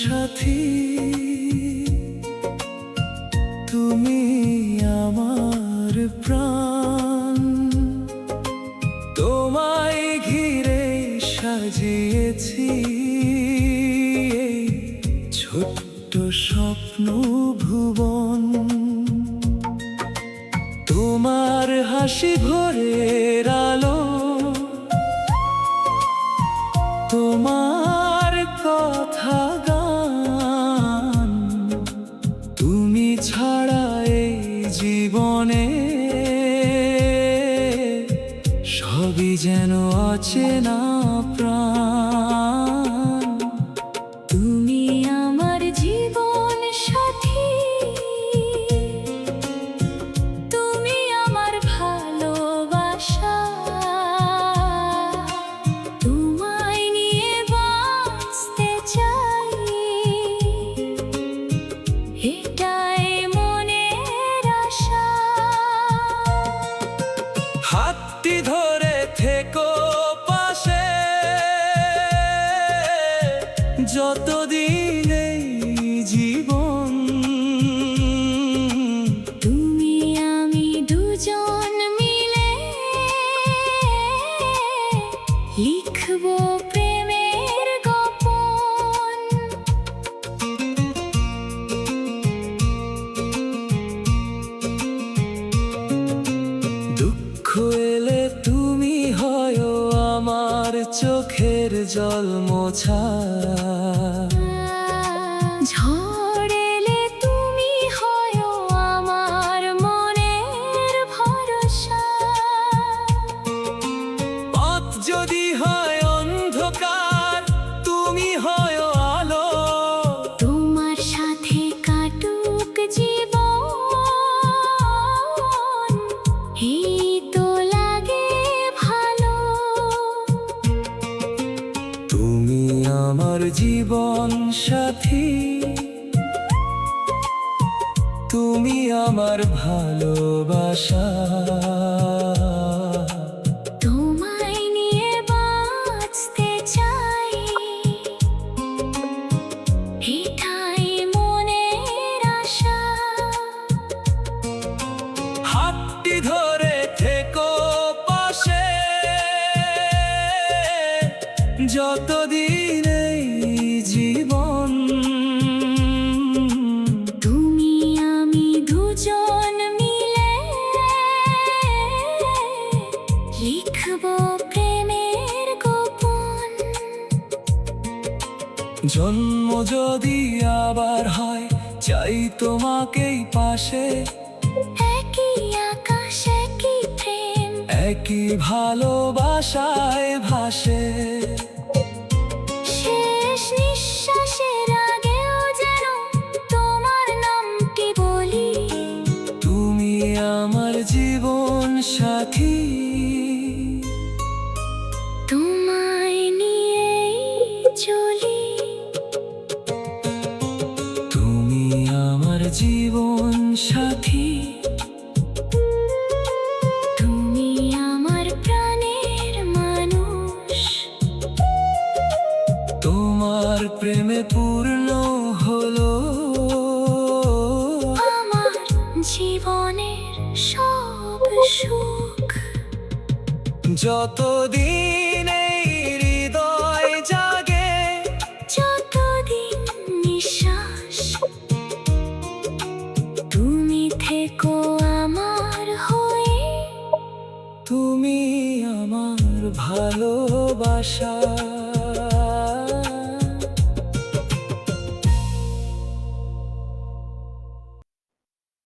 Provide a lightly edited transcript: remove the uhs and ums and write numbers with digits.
সাথী, তুমি আমার প্রাণ। তোমায় ঘিরে সাজিয়েছি এই ছোট্ট স্বপ্ন ভুবন। তোমার হাসি ভোরের আলো, তোমার কথা গান, তুমি ছাড়া এই জীবনে সবই যেন অচেনা প্রাণ। তুমি আমার জীবন সাথী, তুমি আমার ভালোবাসা। তোমায় নিয়ে বাঁচতে চাই, এটাই মনের আশা। হাতটি ধরে থেকো পাশে, যতদিন এই জীবন। তুমি আমি দুজন মিলে লিখবো প্রেমের গোপন। দুঃখ এলে তুমি হয় আমার চোখের জল মোছা। ঝড় এলে তুমি হয়ো আমার মনের ভরসা। পথ যদি হয় অন্ধকার, তুমি হয় আলো। তোমার সাথে কাটুক জীবন, এই তো লাগে ভালো। তুমি আমার জীবন সাথী, তুমি আমার ভালোবাসা। তোমায় নিয়ে বাঁচতে চাই, এটাই মনের আশা। হাতটি ধরে থেকো পাশে, যতদিন এই জীবন। তুমি আমি দুজন মিলে লিখবো প্রেমের গোপন। জন্ম যদি আবার হয়, চাই তোমাকেই পাশে। একই আকাশ একই প্রেম, একই ভালোবাসায় ভাসে। শেষ নিঃশ্বাসের আগেও যেন তোমার নামটি বলি। তুমি আমার জীবন সাথী, তোমায় নিয়েই চলি। তুমি আমার জীবন সাথী, তুমি আমার প্রাণের মানুষ। তোমার প্রেমে পূর্ণ হলো আমার জীবনের সব সুখ। যতদিন এই হৃদয় জাগে, যতদিন নিঃশ্বাস, তুমি থেকো আমার হয়ে। তুমি আমার ভালোবাসা।